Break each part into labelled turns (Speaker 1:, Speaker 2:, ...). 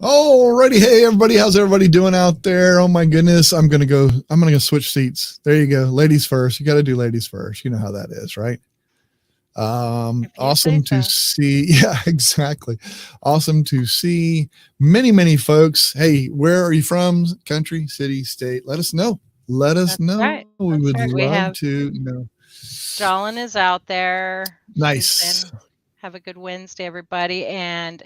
Speaker 1: Alrighty, hey everybody, how's everybody doing out there? Oh my goodness, I'm gonna go switch seats. There you go, ladies first. You got to do ladies first. You know how that is, right? Awesome to see. Yeah, exactly. Awesome to see many folks. Hey, where are you from? Country, city, state? Let us know. Let us know.
Speaker 2: Right.
Speaker 1: We would love to know.
Speaker 2: Jolyn is out there.
Speaker 1: Nice.
Speaker 2: Have a good Wednesday, everybody. And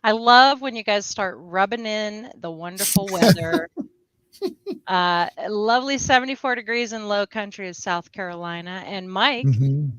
Speaker 2: I love when you guys start rubbing in the wonderful weather. Lovely 74 degrees in low country of South Carolina. And Mike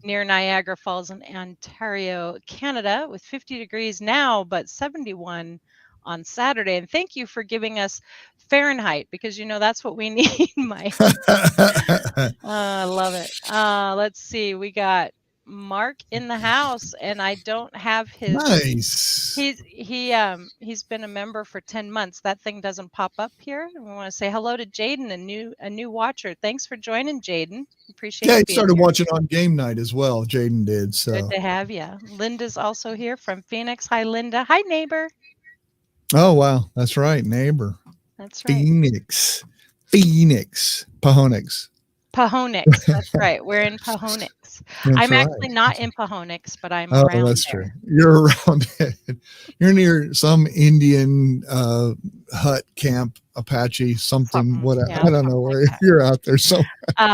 Speaker 2: near Niagara Falls in Ontario, Canada, with 50 degrees now, but 71 on Saturday. And thank you for giving us Fahrenheit, because that's what we need, Mike. I love it. Let's see. We got Mark in the house, and I don't have his.
Speaker 1: Nice.
Speaker 2: He's been a member for 10 months. That thing doesn't pop up here. And we want to say hello to Jaden, a new watcher. Thanks for joining, Jaden. Appreciate it.
Speaker 1: Yeah, he started watching on game night as well. Jaden did. So
Speaker 2: good to have you. Linda's also here from Phoenix. Hi, Linda. Hi, neighbor.
Speaker 1: Oh wow, that's right, neighbor.
Speaker 2: That's right.
Speaker 1: Phoenix, Pahonix.
Speaker 2: That's right. We're in Pahonix. I'm actually not in Pahonix, but I'm around.
Speaker 1: Oh, that's true. You're around it. You're near some Indian hut camp, Apache, something, whatever. Yeah, I don't know where you're out there. So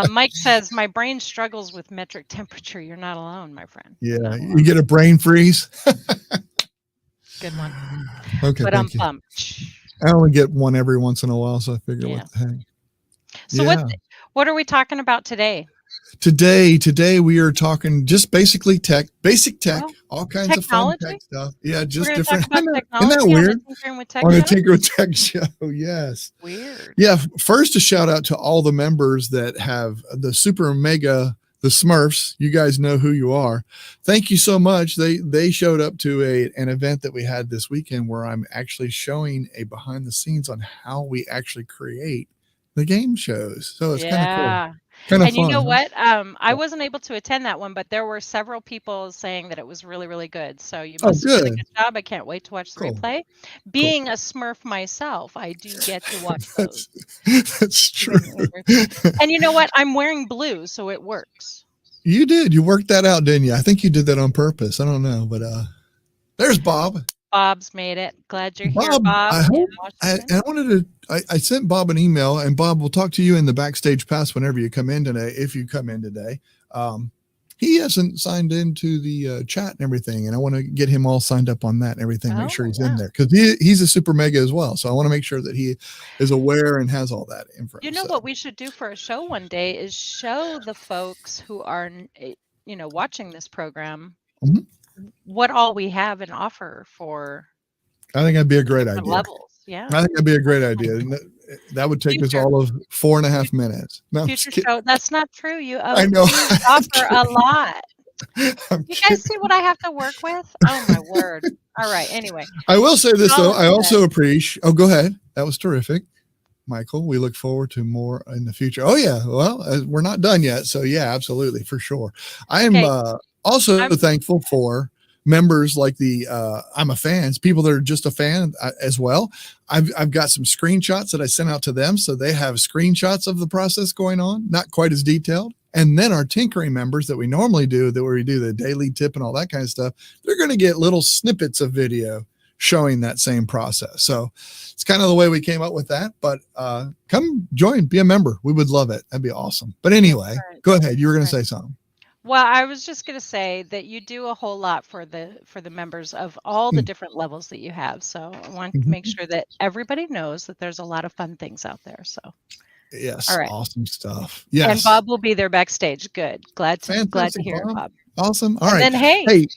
Speaker 2: Mike says, my brain struggles with metric temperature. You're not alone, my friend.
Speaker 1: Yeah, you get a brain freeze.
Speaker 2: Good one.
Speaker 1: Okay,
Speaker 2: but I'm pumped.
Speaker 1: I only get one every once in a while, so I figure what the heck.
Speaker 2: So what are we talking about today?
Speaker 1: Today we are talking just basically basic tech, all kinds of fun tech stuff. Yeah, just different. Isn't that weird? On a Tinker with Tech show, yes.
Speaker 2: Weird.
Speaker 1: Yeah, first a shout out to all the members that have the super mega, the Smurfs. You guys know who you are. Thank you so much. They showed up to an event that we had this weekend where I'm actually showing a behind the scenes on how we actually create the game shows. So it's kind of cool.
Speaker 2: And fun, you know what? I wasn't able to attend that one, but there were several people saying that it was really, really good. So you must have done a good job. I can't wait to watch the replay. Being a Smurf myself, I do get to watch those.
Speaker 1: That's true.
Speaker 2: And you know what? I'm wearing blue, so it works.
Speaker 1: You did. You worked that out, didn't you? I think you did that on purpose. I don't know, but there's Bob.
Speaker 2: Bob's made it. Glad you're here, Bob.
Speaker 1: I sent Bob an email, and Bob, will talk to you in the backstage pass whenever you come in today, if you come in today. He hasn't signed into the chat and everything, and I want to get him all signed up on that and everything, make sure he's in there, because he's a super mega as well. So I want to make sure that he is aware and has all that info.
Speaker 2: You know what we should do for a show one day is show the folks who are, watching this program what all we have and offer for.
Speaker 1: I think that'd be a great idea.
Speaker 2: Levels. Yeah.
Speaker 1: I think that'd be a great idea. That would take us all of 4.5 minutes. No,
Speaker 2: future show. That's not true.
Speaker 1: I know.
Speaker 2: You offer a lot. You guys see what I have to work with? Oh my word. All right. Anyway.
Speaker 1: I will say this though. I also appreciate. Oh, go ahead. That was terrific, Michael. We look forward to more in the future. Oh yeah. Well, we're not done yet. So yeah, absolutely, for sure. I am also thankful for members like the I'm a fans, people that are just a fan as well. I've got some screenshots that I sent out to them, so they have screenshots of the process going on, not quite as detailed. And then our tinkering members that we normally do, where we do the daily tip and all that kind of stuff, they're going to get little snippets of video showing that same process. So it's kind of the way we came up with that. But come join, be a member. We would love it. That'd be awesome. But anyway, go ahead. You were going to say something.
Speaker 2: Well, I was just going to say that you do a whole lot for the members of all the different levels that you have. So I want to make sure that everybody knows that there's a lot of fun things out there. So
Speaker 1: yes, awesome stuff. Yes,
Speaker 2: and Bob will be there backstage. Good, glad to hear it, Bob.
Speaker 1: Awesome. All right.
Speaker 2: And then hey,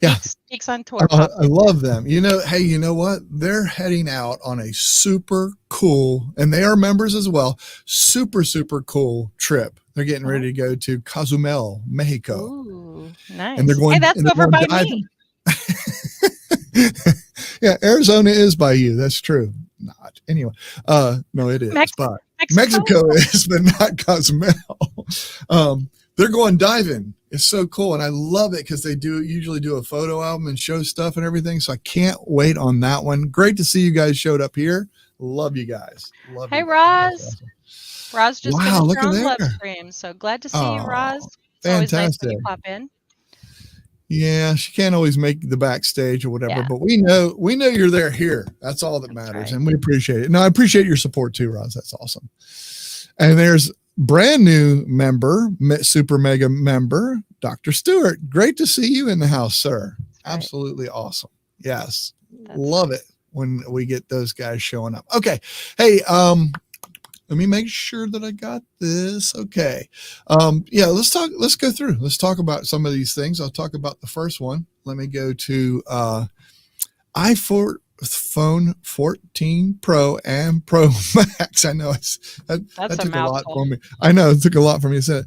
Speaker 1: yeah,
Speaker 2: Geeks on Tour.
Speaker 1: I love them. Hey, you know what? They're heading out on a super cool, and they are members as well. Super cool trip. They're getting ready to go to Cozumel, Mexico.
Speaker 2: Ooh, nice.
Speaker 1: And they're going.
Speaker 2: Hey, that's over by me.
Speaker 1: Yeah, Arizona is by you. That's true. Not anyway. No, it is. But Mexico is, but not Cozumel. They're going diving It's so cool. And I love it because they usually do a photo album and show stuff and everything. So I can't wait on that one. Great to see you guys showed up here. Love you guys. Love
Speaker 2: Hey,
Speaker 1: you guys.
Speaker 2: Roz. Roz just
Speaker 1: Wow,
Speaker 2: finished
Speaker 1: look
Speaker 2: her
Speaker 1: at
Speaker 2: own live
Speaker 1: there.
Speaker 2: stream. So glad to see you,
Speaker 1: Oh,
Speaker 2: Roz. It's always nice when you
Speaker 1: fantastic.
Speaker 2: pop in.
Speaker 1: Yeah, she can't always make the backstage or whatever,
Speaker 2: Yeah.
Speaker 1: but we know you're there here. That's all that matters.
Speaker 2: right.
Speaker 1: And we appreciate it. No, I appreciate your support too, Roz. That's awesome. And there's brand new member, super mega member, Dr. Stewart. Great to see you in the house, sir.
Speaker 2: Right.
Speaker 1: Absolutely awesome. Yes. Love it when we get those guys showing up. Okay. Hey, let me make sure that I got this. Okay. Yeah, let's go through. Let's talk about some of these things. I'll talk about the first one. Let me go to iPhone 14 Pro and Pro Max. I know that took a lot for me. I know it took a lot for me to say it.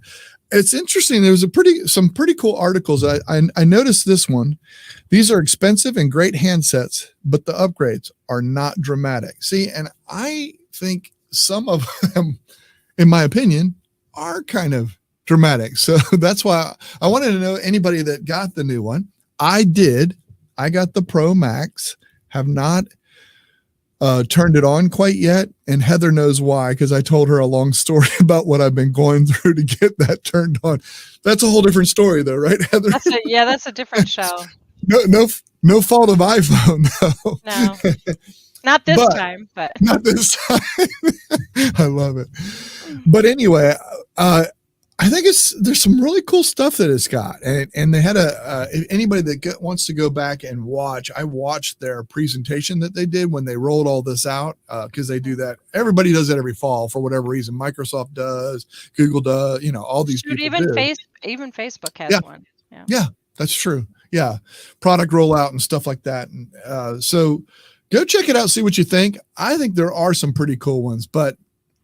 Speaker 1: It's interesting. There was some pretty cool articles. I noticed this one. These are expensive and great handsets, but the upgrades are not dramatic. See, and I think some of them, in my opinion, are kind of dramatic. So that's why I wanted to know anybody that got the new one. I did. I got the Pro Max, have not turned it on quite yet. And Heather knows why, because I told her a long story about what I've been going through to get that turned on. That's a whole different story though, right, Heather?
Speaker 2: That's a different show.
Speaker 1: No fault of iPhone though.
Speaker 2: No. Not this time, but
Speaker 1: not this time. I love it. But anyway, I think there's some really cool stuff that it's got, and they had anybody that wants to go back and watch. I watched their presentation that they did when they rolled all this out, because they do that. Everybody does that every fall for whatever reason. Microsoft does, Google does, all these people
Speaker 2: even
Speaker 1: do.
Speaker 2: Even Facebook has one.
Speaker 1: Yeah, that's true. Yeah, product rollout and stuff like that. And so go check it out, see what you think. I think there are some pretty cool ones, but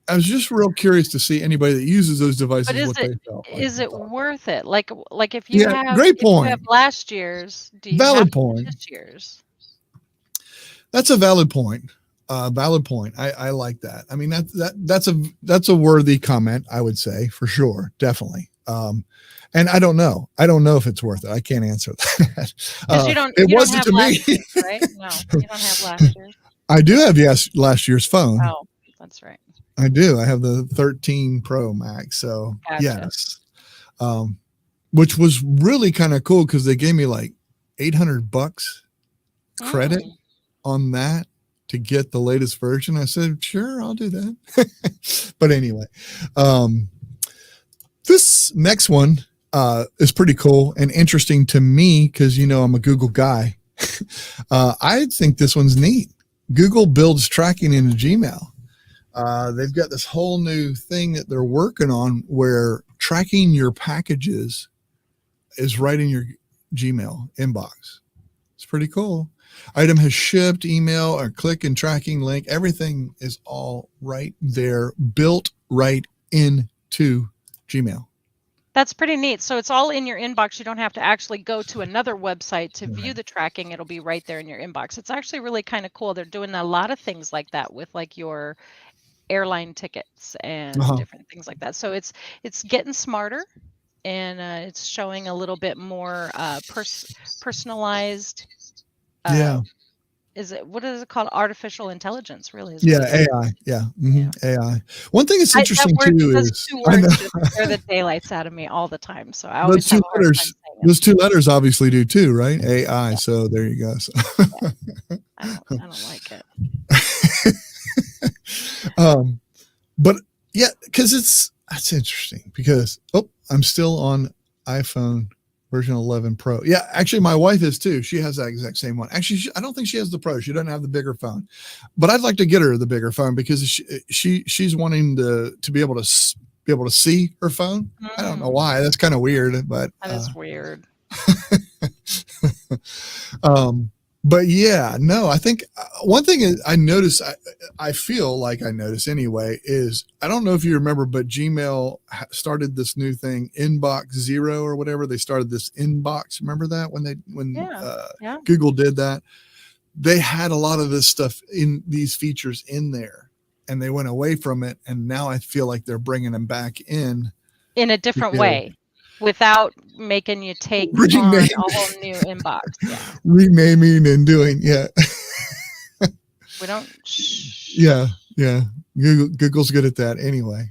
Speaker 1: I was just real curious to see anybody that uses those devices.
Speaker 2: But is it worth it? Like if you have,
Speaker 1: great point.
Speaker 2: If you have last year's, do you
Speaker 1: valid
Speaker 2: have
Speaker 1: point.
Speaker 2: This year's?
Speaker 1: That's a valid point. Valid point. I like that. I mean, that's a worthy comment, I would say, for sure. Definitely. And I don't know. I don't know if it's worth it. I can't answer that.
Speaker 2: It wasn't to me. Year's, right? No, you don't have last year's.
Speaker 1: I do have last year's phone.
Speaker 2: Oh, that's right.
Speaker 1: I do. I have the 13 Pro Max. So
Speaker 2: gotcha.
Speaker 1: Yes. Which was really kind of cool because they gave me like $800 credit on that to get the latest version. I said, sure, I'll do that. But anyway, this next one is pretty cool and interesting to me because, I'm a Google guy. I think this one's neat. Google builds tracking into Gmail. They've got this whole new thing that they're working on where tracking your packages is right in your Gmail inbox. It's pretty cool. Item has shipped, email, or click and tracking link. Everything is all right there, built right into Gmail.
Speaker 2: That's pretty neat. So it's all in your inbox. You don't have to actually go to another website to view the tracking. It'll be right there in your inbox. It's actually really kind of cool. They're doing a lot of things like that with like your airline tickets and different things like that. So it's getting smarter, and it's showing a little bit more personalized. What is it called? Artificial intelligence, really.
Speaker 1: AI. Yeah. Mm-hmm. AI. One thing that's interesting too is
Speaker 2: they're the daylights out of me all the time. So I
Speaker 1: always have those two letters obviously do too, right? AI. Yeah. So there you go. So.
Speaker 2: Yeah. I don't like it.
Speaker 1: But yeah, because that's interesting because I'm still on iPhone version 11 Pro. Yeah, actually my wife is too. She has that exact same one. Actually, I don't think she has the Pro. She doesn't have the bigger phone, but I'd like to get her the bigger phone because she's wanting to be able to see her phone. I don't know why. That's kind of weird, but
Speaker 2: that is weird.
Speaker 1: But yeah, no, I think one thing is I noticed, I feel like I noticed anyway, is I don't know if you remember, but Gmail started this new thing, Inbox Zero or whatever. They started this inbox. Remember that when Google did that? They had a lot of this stuff in these features in there and they went away from it. And now I feel like they're bringing them back in
Speaker 2: a different way. without making you take on
Speaker 1: Rename.
Speaker 2: a whole new inbox. Yeah.
Speaker 1: Renaming and doing, yeah.
Speaker 2: We don't.
Speaker 1: Yeah. Google's good at that anyway.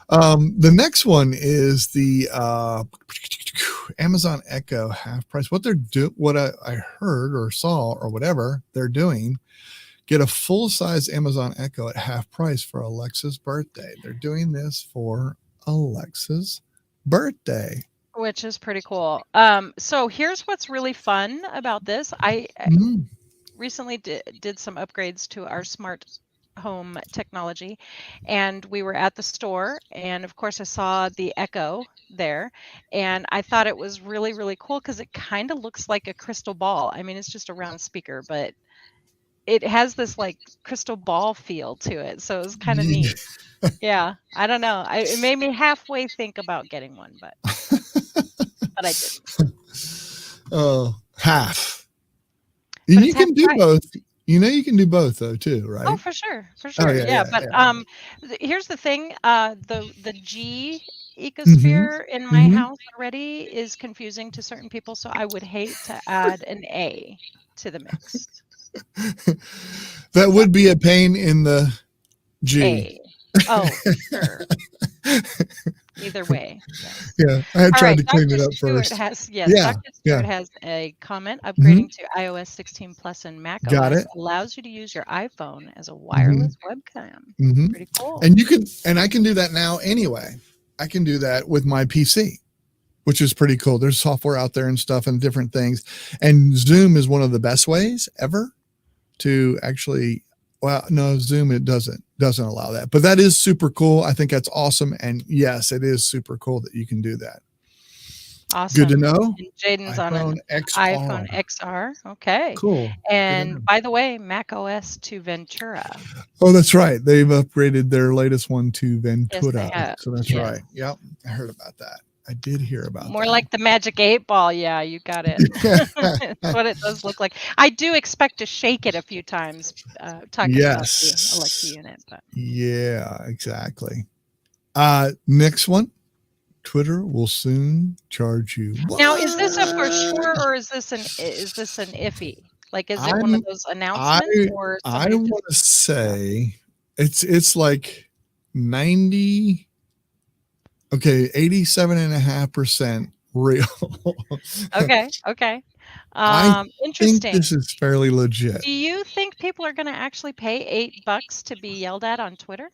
Speaker 1: The next one is the Amazon Echo half price. What I heard or saw or whatever they're doing, get a full-size Amazon Echo at half price for Alexa's birthday. They're doing this for Alexa's birthday,
Speaker 2: which is pretty cool. So here's what's really fun about this. I recently did some upgrades to our smart home technology, and we were at the store, and of course I saw the Echo there, and I thought it was really, really cool because it kind of looks like a crystal ball. I mean, it's just a round speaker, but it has this like crystal ball feel to it, so it was kind of neat. Yeah, I don't know. It made me halfway think about getting one, but I didn't.
Speaker 1: Oh, half. But you can do both. You know, you can do both though too, right?
Speaker 2: Oh, for sure. But here's the thing: the G ecosphere in my house already is confusing to certain people, so I would hate to add an A to the mix.
Speaker 1: That would be a pain in the G.
Speaker 2: A. Oh, sure. Either way. Yes.
Speaker 1: Yeah, I had tried to clean it up first.
Speaker 2: Dr. Stewart has a comment. Upgrading to iOS 16 Plus and Mac OS allows you to use your iPhone as a wireless webcam. Pretty cool.
Speaker 1: And I can do that now anyway. I can do that with my PC, which is pretty cool. There's software out there and stuff and different things. And Zoom is one of the best ways ever to actually, well, no, Zoom, it doesn't allow that, but that is super cool. I think that's awesome. And yes, it is super cool that you can do that.
Speaker 2: Awesome.
Speaker 1: Good to know.
Speaker 2: And Jaden's on an iPhone XR. Okay.
Speaker 1: Cool.
Speaker 2: And by the way, Mac OS to Ventura.
Speaker 1: Oh, that's right. They've upgraded their latest one to Ventura.
Speaker 2: Yes,
Speaker 1: so that's right. Yep. I heard about that. I did hear about that.
Speaker 2: More like the Magic 8 Ball. Yeah, you got it. That's what it does look like. I do expect to shake it a few times talking about the Alexa unit. But.
Speaker 1: Yeah, exactly. Next one. Twitter will soon charge you. What?
Speaker 2: Now, is this a for sure or is this an iffy? Like, is it one of those announcements?
Speaker 1: I want to say it's like 90. Okay, 87.5% real.
Speaker 2: Okay. Interesting.
Speaker 1: Think this is fairly legit.
Speaker 2: Do you think people are going to actually pay $8 to be yelled at on Twitter?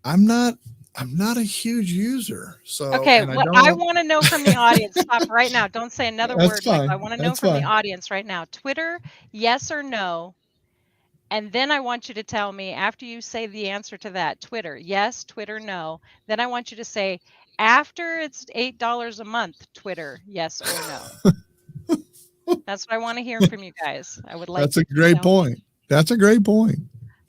Speaker 1: I'm not a huge user, so
Speaker 2: okay. Well, I want to know from the audience. Stop right now. Don't say another word. I want to know from the audience right now. Twitter, yes or no? And then I want you to tell me after you say the answer to that, Twitter, yes, Twitter, no. Then I want you to say after it's $8 a month, Twitter, yes or no. That's what I want to hear from you guys. I would like.
Speaker 1: That's a great point. That's a great point.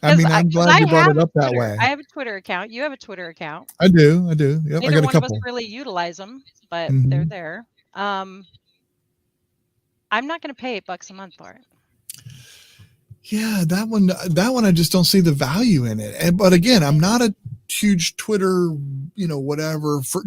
Speaker 1: I mean, I'm glad you brought it up that way.
Speaker 2: I have a Twitter account. You have a Twitter account.
Speaker 1: I do. Yep.
Speaker 2: Neither
Speaker 1: I got a couple.
Speaker 2: One of us really utilize them, but they're there. I'm not going to pay $8 a month for it.
Speaker 1: Yeah, that one I just don't see the value in it. But again, I'm not a huge Twitter, whatever for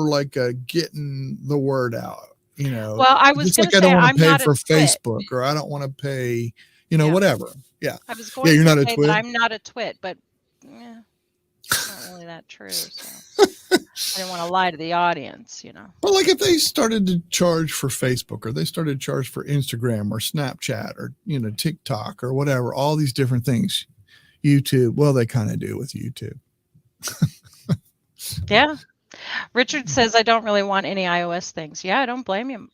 Speaker 1: like getting the word out,
Speaker 2: Well, I was going to say,
Speaker 1: I don't want to pay for
Speaker 2: Facebook
Speaker 1: or I don't want to pay, whatever. Yeah.
Speaker 2: I was going
Speaker 1: you're
Speaker 2: to
Speaker 1: not
Speaker 2: say
Speaker 1: a twit?
Speaker 2: that I'm not a twit, but it's not really that true. So I didn't want to lie to the audience,
Speaker 1: Well, like if they started to charge for Facebook or they started to charge for Instagram or Snapchat or, TikTok or whatever, all these different things, YouTube, well, they kind of do with YouTube.
Speaker 2: Yeah. Different says, I don't really want any iOS things. Yeah, I don't blame you.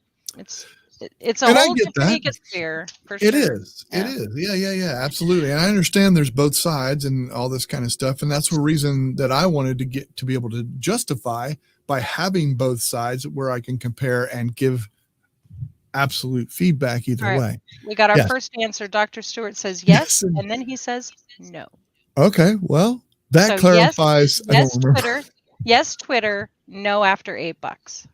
Speaker 2: It's a whole different ecosphere for sure.
Speaker 1: It is. Yeah, absolutely. And I understand there's both sides and all this kind of stuff. And that's the reason that I wanted to get to be able to justify by having both sides where I can compare and give absolute feedback either way.
Speaker 2: We got our first answer. Dr. Stewart says yes, and then he says no.
Speaker 1: Okay, well, that clarifies.
Speaker 2: Yes, Twitter, no after $8.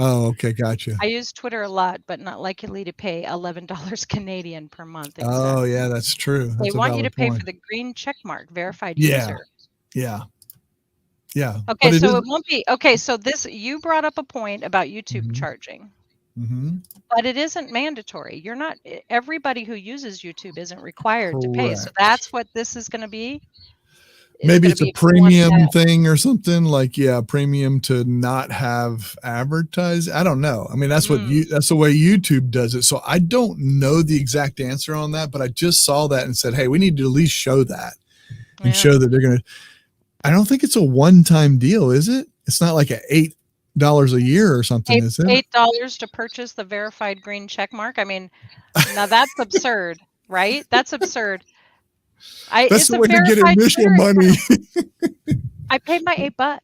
Speaker 1: Oh, okay, gotcha.
Speaker 2: I use Twitter a lot, but not likely to pay $11 Canadian per month. Exactly.
Speaker 1: Oh, yeah, that's true.
Speaker 2: They want you to pay for the green check mark, verified user.
Speaker 1: Yeah. Yeah.
Speaker 2: Okay,
Speaker 1: But it
Speaker 2: so
Speaker 1: is.
Speaker 2: it won't be okay. So this you brought up a point about YouTube
Speaker 1: Mhm.
Speaker 2: charging,
Speaker 1: Mhm.
Speaker 2: but it isn't mandatory. You're not everybody who uses YouTube isn't required to pay. So
Speaker 1: Correct.
Speaker 2: that's what this is going to be. It's
Speaker 1: Maybe
Speaker 2: going to
Speaker 1: it's a
Speaker 2: be if you want
Speaker 1: premium
Speaker 2: that.
Speaker 1: thing or something like, yeah, premium to not have advertise. I don't know. I mean,
Speaker 2: Mm,
Speaker 1: that's the way YouTube does it. So I don't know the exact answer on that, but I just saw that and said, hey, we need to at least show that and
Speaker 2: yeah.
Speaker 1: show that they're going to. I don't think it's a one-time deal, is it? It's not like $8 a year or something, is it?
Speaker 2: $8 to purchase the verified green check mark. I mean, now that's absurd, right? That's absurd.
Speaker 1: That's
Speaker 2: It's
Speaker 1: the
Speaker 2: a
Speaker 1: way to get
Speaker 2: verified
Speaker 1: initial
Speaker 2: Twitter
Speaker 1: money.
Speaker 2: account. I paid my $8.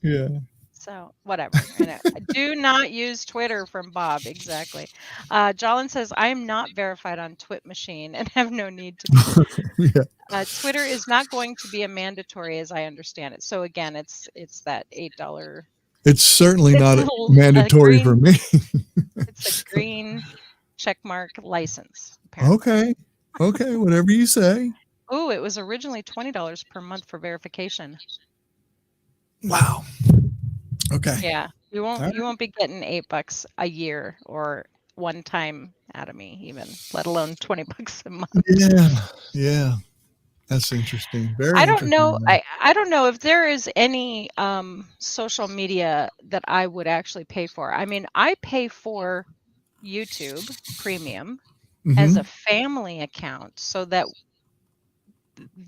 Speaker 1: Yeah.
Speaker 2: So whatever. I know. Do not use Twitter from Bob. Exactly. Jolin says, I am not verified on Twit Machine and have no need to be.
Speaker 1: Yeah.
Speaker 2: Twitter is not going to be a mandatory as I understand it. So again, it's that $8.
Speaker 1: It's certainly
Speaker 2: It's
Speaker 1: not
Speaker 2: a
Speaker 1: mandatory for
Speaker 2: green,
Speaker 1: me.
Speaker 2: it's a green check mark license, apparently.
Speaker 1: Okay. Okay. Whatever you say.
Speaker 2: Oh, it was originally $20 per month for verification.
Speaker 1: Wow. Okay.
Speaker 2: Yeah. You
Speaker 1: All right.
Speaker 2: won't be getting $8 a year or one time out of me even, let alone $20 a month.
Speaker 1: Yeah. Yeah. That's interesting. Very
Speaker 2: I don't
Speaker 1: interesting.
Speaker 2: know. I don't know if there is any social media that I would actually pay for. I mean, I pay for YouTube Premium as a
Speaker 1: Mm-hmm.
Speaker 2: family account so that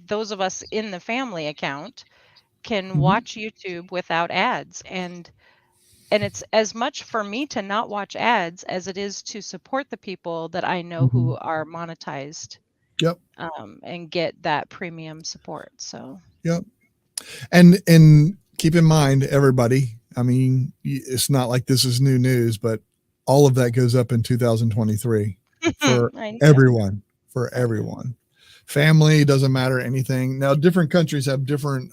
Speaker 2: those of us in the family account can
Speaker 1: Mm-hmm.
Speaker 2: watch YouTube without ads, and it's as much for me to not watch ads as it is to support the people that I know
Speaker 1: Mm-hmm.
Speaker 2: who are monetized
Speaker 1: Yep.
Speaker 2: and get that premium support. So
Speaker 1: Yep. And keep in mind, everybody, I mean, it's not like this is new news, but all of that goes up in 2023 for
Speaker 2: I know.
Speaker 1: everyone, for
Speaker 2: I know.
Speaker 1: everyone. Family doesn't matter anything. Now, different countries have different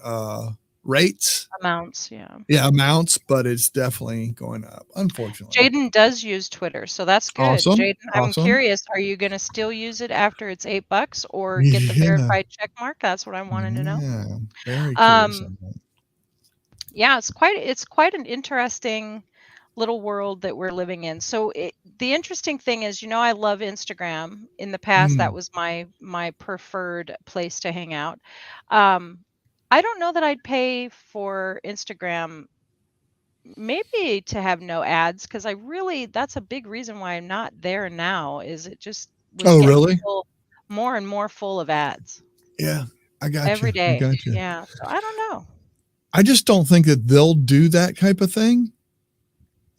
Speaker 1: rates.
Speaker 2: Amounts, yeah.
Speaker 1: Yeah, amounts, but it's definitely going up, unfortunately.
Speaker 2: Jaden does use Twitter, so that's good.
Speaker 1: Awesome.
Speaker 2: Jaden, I'm
Speaker 1: Awesome.
Speaker 2: curious, are you going to still use it after it's $8 or get the
Speaker 1: Yeah.
Speaker 2: verified check mark? That's what I'm wanting to know.
Speaker 1: Yeah. Very curious
Speaker 2: Um,
Speaker 1: on that.
Speaker 2: yeah, it's quite an interesting little world that we're living in. So the interesting thing is, I love Instagram. In the past, that
Speaker 1: Mm.
Speaker 2: was my preferred place to hang out. Um, I don't know that I'd pay for Instagram maybe to have no ads because that's a big reason why I'm not there now is it just was
Speaker 1: Oh,
Speaker 2: getting
Speaker 1: really?
Speaker 2: full more and more full of ads
Speaker 1: Yeah. I got you.
Speaker 2: every
Speaker 1: I
Speaker 2: day.
Speaker 1: got you.
Speaker 2: Yeah. So I don't know.
Speaker 1: I just don't think that they'll do that type of thing,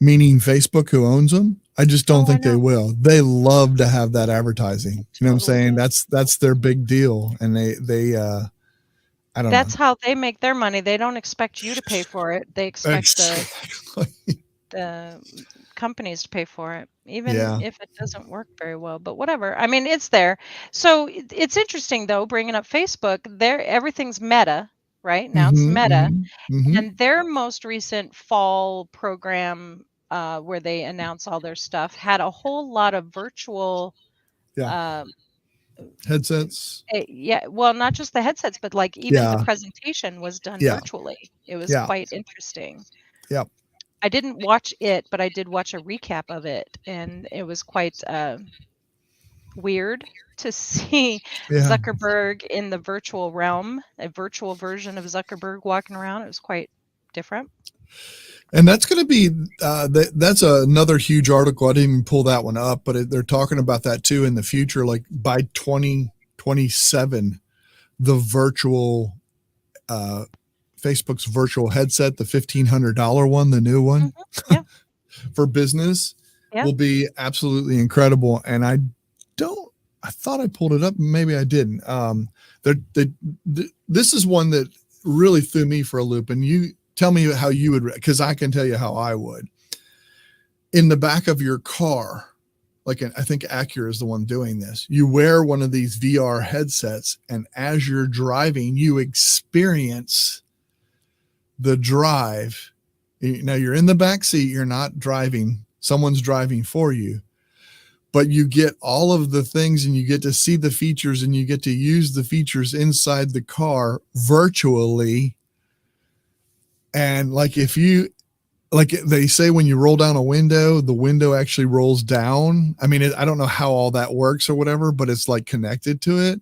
Speaker 1: meaning Facebook, who owns them. I just don't
Speaker 2: Oh, I
Speaker 1: think they
Speaker 2: know.
Speaker 1: will. They love to have that advertising. You know what I'm
Speaker 2: Totally
Speaker 1: saying?
Speaker 2: do.
Speaker 1: That's their big deal. And they I don't know.
Speaker 2: That's how they make their money. They don't expect you to pay for it. They expect
Speaker 1: Exactly.
Speaker 2: the companies to pay for it, even
Speaker 1: Yeah.
Speaker 2: if it doesn't work very well. But whatever. I mean, it's there. So it's interesting though, bringing up Facebook. There, everything's Meta, right? Now it's
Speaker 1: Mm-hmm,
Speaker 2: Meta.
Speaker 1: mm-hmm, mm-hmm.
Speaker 2: And their most recent fall program, where they announce all their stuff, had a whole lot of virtual,
Speaker 1: Yeah.
Speaker 2: uh,
Speaker 1: Headsets.
Speaker 2: yeah, well, not just the headsets, but like even the
Speaker 1: Yeah.
Speaker 2: presentation was done
Speaker 1: Yeah.
Speaker 2: virtually. It was
Speaker 1: Yeah.
Speaker 2: quite interesting.
Speaker 1: Yeah.
Speaker 2: I didn't watch it, but I did watch a recap of it, and it was quite weird to see
Speaker 1: Yeah.
Speaker 2: Zuckerberg in the virtual realm, a virtual version of Zuckerberg walking around. It was quite different.
Speaker 1: And that's going to be that's another huge article. I didn't even pull that one up, but they're talking about that too in the future. Like by 2027, the virtual Facebook's virtual headset, the $1,500 one, the new one,
Speaker 2: Yeah.
Speaker 1: for business,
Speaker 2: Yeah.
Speaker 1: will be absolutely incredible. And I thought I pulled it up, maybe I didn't. This is one that really threw me for a loop, and you tell me how you would, because I can tell you how I would. In the back of your car, I think Acura is the one doing this. You wear one of these VR headsets, and as you're driving, you experience the drive. Now you're in the back seat, you're not driving, someone's driving for you, but you get all of the things and you get to see the features and you get to use the features inside the car virtually And like if you like they say when you roll down a window, the window actually rolls down. I mean, I don't know how all that works or whatever, but it's like connected to it.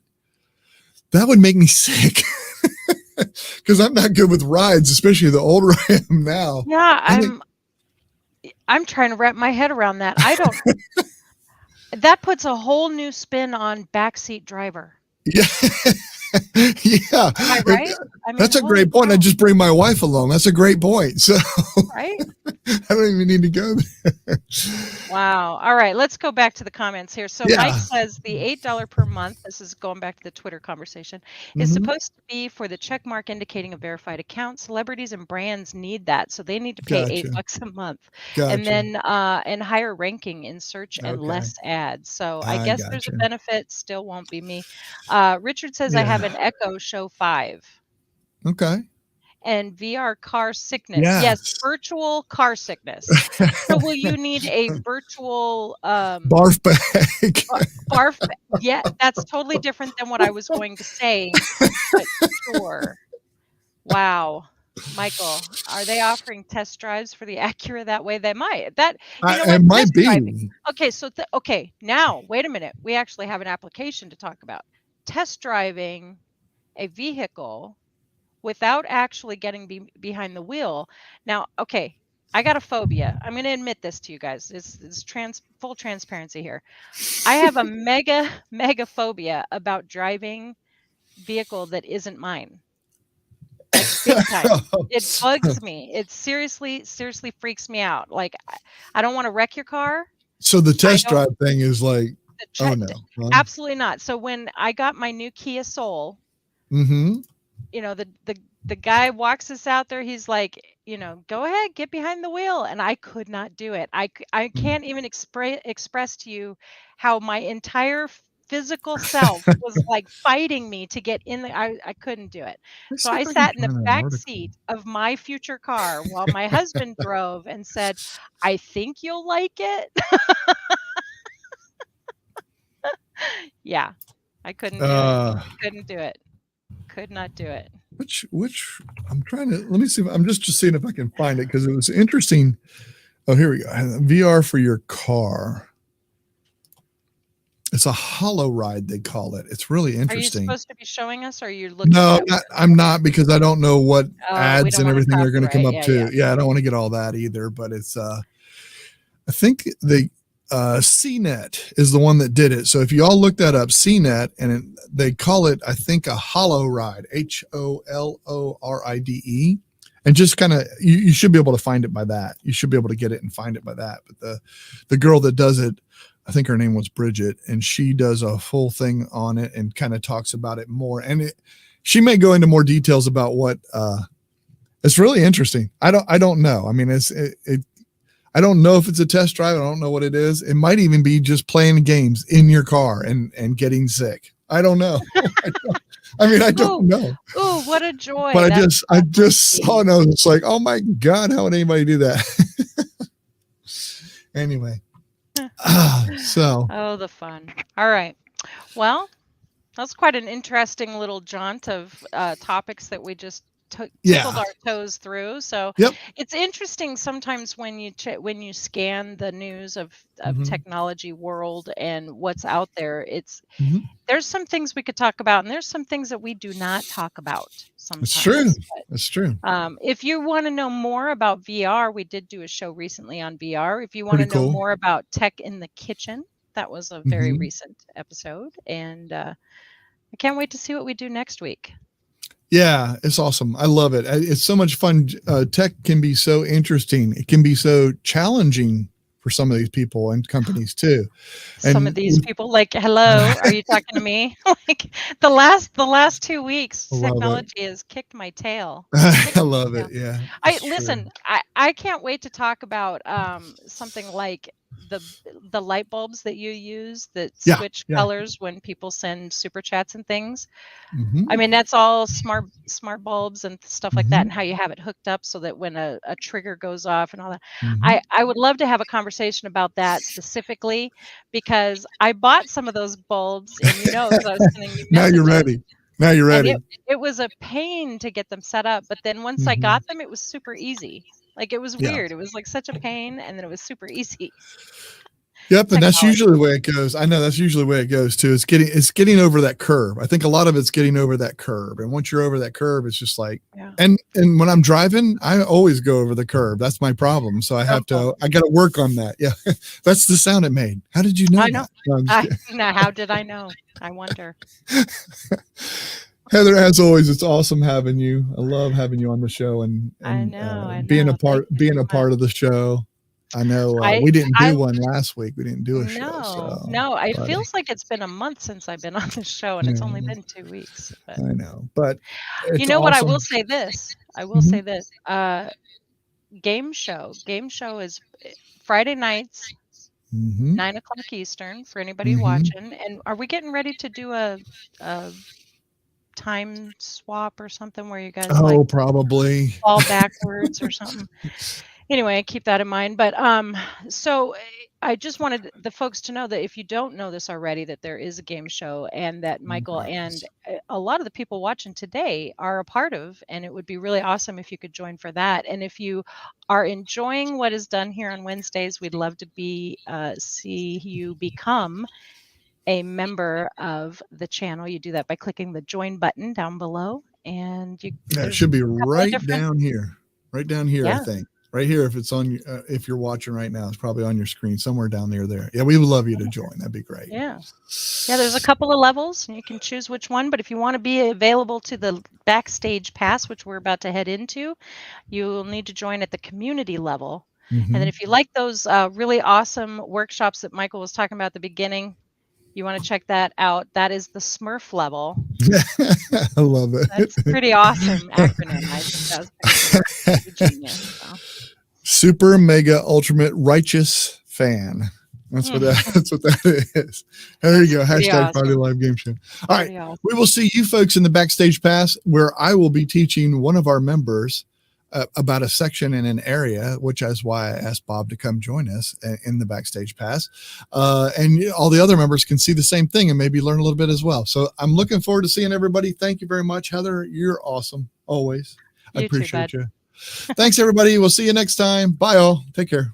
Speaker 1: That would make me sick because I'm not good with rides, especially the older I am now.
Speaker 2: Yeah, I'm trying to wrap my head around that. I don't. That puts a whole new spin on backseat driver.
Speaker 1: Yeah. Yeah.
Speaker 2: Am I right? I mean,
Speaker 1: that's a great point. I just bring my wife along. That's a great point. So
Speaker 2: right?
Speaker 1: I don't even need to go there.
Speaker 2: Wow. All right. Let's go back to the comments here. So Mike says the $8 per month, this is going back to the Twitter conversation, is supposed to be for the check mark indicating a verified account. Celebrities and brands need that. So they need to pay $8 a month. And then and higher ranking in search and less ads. So I guess there's a benefit. Still won't be me. Richard says I have an Echo Show 5.
Speaker 1: Okay.
Speaker 2: And VR car sickness. Yes, virtual car sickness. So will you need a virtual
Speaker 1: barf bag?
Speaker 2: Barf bag. Yeah, that's totally different than what I was going to say. But sure. Wow. Michael, are they offering test drives for the Acura that way? They might. That
Speaker 1: it might be.
Speaker 2: Okay, so now wait a minute. We actually have an application to talk about. Test driving a vehicle without actually getting behind the wheel. Now, okay, I got a phobia. I'm going to admit this to you guys. It's full transparency here. I have a mega phobia about driving vehicle that isn't mine. Like big time. It bugs me. It seriously freaks me out. Like I don't want to wreck your car.
Speaker 1: So the test drive thing is like, oh no.
Speaker 2: Absolutely not. So when I got my new Kia Soul, the guy walks us out there. He's like, go ahead, get behind the wheel. And I could not do it. I can't even express to you how my entire physical self was like fighting me to get in I couldn't do it. So I sat in the back seat of my future car while my husband drove and said, I think you'll like it. Yeah, I couldn't do it. Couldn't do it. Could not do it.
Speaker 1: Which I'm trying to, let me see. I'm just seeing if I can find it because it was interesting. Oh, here we go. VR for your car. It's a hollow ride, they call it. It's really interesting.
Speaker 2: Are you supposed to be showing us, or are you looking?
Speaker 1: No, I'm not, because I don't know what ads and everything are going to come up to. Yeah, I don't want to get all that either. But it's, I think the CNET is the one that did it. So if you all look that up, CNET, and they call it, I think, a hollow ride, HOLORIDE. And just kind of, you should be able to find it by that. You should be able to get it and find it by that. But the girl that does it, I think her name was Bridget, and she does a full thing on it and kind of talks about it more. And she may go into more details about what, it's really interesting. I don't know. I mean, I don't know if it's a test drive. I don't know what it is. It might even be just playing games in your car and getting sick. I don't know. I don't know.
Speaker 2: Oh, what a joy.
Speaker 1: But I just saw it and I was just like, oh my God, how would anybody do that? Anyway.
Speaker 2: Oh, the fun. All right. Well, that's quite an interesting little jaunt of topics that we just tickled our toes through. So it's interesting sometimes when you scan the news of technology world and what's out there. There's some things we could talk about, and there's some things that we do not talk about sometimes.
Speaker 1: It's true. It's true.
Speaker 2: If you want to know more about VR, we did do a show recently on VR. If you want to know more about tech in the kitchen, that was a very recent episode, and I can't wait to see what we do next week.
Speaker 1: Yeah, it's awesome. I love it. It's so much fun. Tech can be so interesting. It can be so challenging for some of these people and companies too.
Speaker 2: Some of these people, like, hello, are you talking to me? Like the last 2 weeks, technology has kicked my tail.
Speaker 1: I love it. Yeah.
Speaker 2: I can't wait to talk about something like the light bulbs that you use that switch colors when people send super chats and things. I mean, that's all smart bulbs and stuff like that, and how you have it hooked up so that when a trigger goes off and all that. I would love to have a conversation about that specifically, because I bought some of those bulbs, and because I was sending you messages.
Speaker 1: Now you're ready. Now you're
Speaker 2: And
Speaker 1: ready.
Speaker 2: it was a pain to get them set up, but then once I
Speaker 1: Mhm.
Speaker 2: got them, it was super easy. Like, it was
Speaker 1: Yeah.
Speaker 2: weird. It was, like, such a pain, and then it was super easy.
Speaker 1: Yep, and that's
Speaker 2: Technology.
Speaker 1: usually the way it goes. I know that's usually the way it goes too. It's getting over that curve. I think a lot of it's getting over that curve. And once you're over that curve, it's just like
Speaker 2: Yeah.
Speaker 1: and when I'm driving, I always go over the curve. That's my problem. So I
Speaker 2: Oh.
Speaker 1: got to work on that. Yeah. That's the sound it made. How did you know
Speaker 2: I know.
Speaker 1: that? No, I'm just kidding.
Speaker 2: Now how did I know? I wonder.
Speaker 1: Heather, as always, it's awesome having you. I love having you on the show and
Speaker 2: I know.
Speaker 1: being a
Speaker 2: Thank
Speaker 1: part
Speaker 2: you
Speaker 1: being
Speaker 2: so
Speaker 1: a
Speaker 2: much.
Speaker 1: part of the show. I know
Speaker 2: I
Speaker 1: we didn't
Speaker 2: I
Speaker 1: do one last week. We didn't do a show,
Speaker 2: No,
Speaker 1: so
Speaker 2: no, it
Speaker 1: but
Speaker 2: feels like it's been a month since I've been on the show, and it's only
Speaker 1: yeah,
Speaker 2: been 2 weeks, but
Speaker 1: I know, but
Speaker 2: you
Speaker 1: it's
Speaker 2: know what? I will
Speaker 1: awesome.
Speaker 2: say this. I will
Speaker 1: Mhm.
Speaker 2: say this. Game show. Game show is Friday nights,
Speaker 1: Mhm.
Speaker 2: 9 o'clock Eastern for anybody
Speaker 1: Mhm.
Speaker 2: watching. And are we getting ready to do a time swap or something where you guys like
Speaker 1: Oh, probably.
Speaker 2: fall backwards or something? Anyway, keep that in mind. But so I just wanted the folks to know that if you don't know this already, that there is a game show and that Michael and
Speaker 1: Yes.
Speaker 2: a lot of the people watching today are a part of, and it would be really awesome if you could join for that. And if you are enjoying what is done here on Wednesdays, we'd love to see you become a member of the channel. You do that by clicking the join button down below, and
Speaker 1: Yeah, it
Speaker 2: there's
Speaker 1: should be
Speaker 2: a couple of
Speaker 1: right
Speaker 2: different.
Speaker 1: down here. Right down here, I
Speaker 2: Yeah.
Speaker 1: think. Right here, if it's on, if you're watching right now, it's probably on your screen somewhere down near there. Yeah, we would love you to join. That'd be great.
Speaker 2: Yeah. Yeah, there's a couple of levels and you can choose which one, but if you want to be available to the backstage pass, which we're about to head into, you'll need to join at the community level. And then
Speaker 1: Mhm.
Speaker 2: if you like those really awesome workshops that Michael was talking about at the beginning, you want to check that out. That is the Smurf level.
Speaker 1: I love
Speaker 2: That's
Speaker 1: it.
Speaker 2: pretty awesome acronym. I think that was pretty genius. So.
Speaker 1: Super mega ultimate righteous fan. That's what that is. There you go.
Speaker 2: Pretty
Speaker 1: Hashtag Friday
Speaker 2: awesome.
Speaker 1: Live Game Show. All right.
Speaker 2: Pretty awesome.
Speaker 1: We will see you folks in the backstage pass where I will be teaching one of our members about a section in an area, which is why I asked Bob to come join us in the backstage pass. And all the other members can see the same thing and maybe learn a little bit as well. So I'm looking forward to seeing everybody. Thank you very much, Heather. You're awesome. Always. I
Speaker 2: You too, bud.
Speaker 1: appreciate you. Thanks, everybody. We'll see you next time. Bye, all. Take care.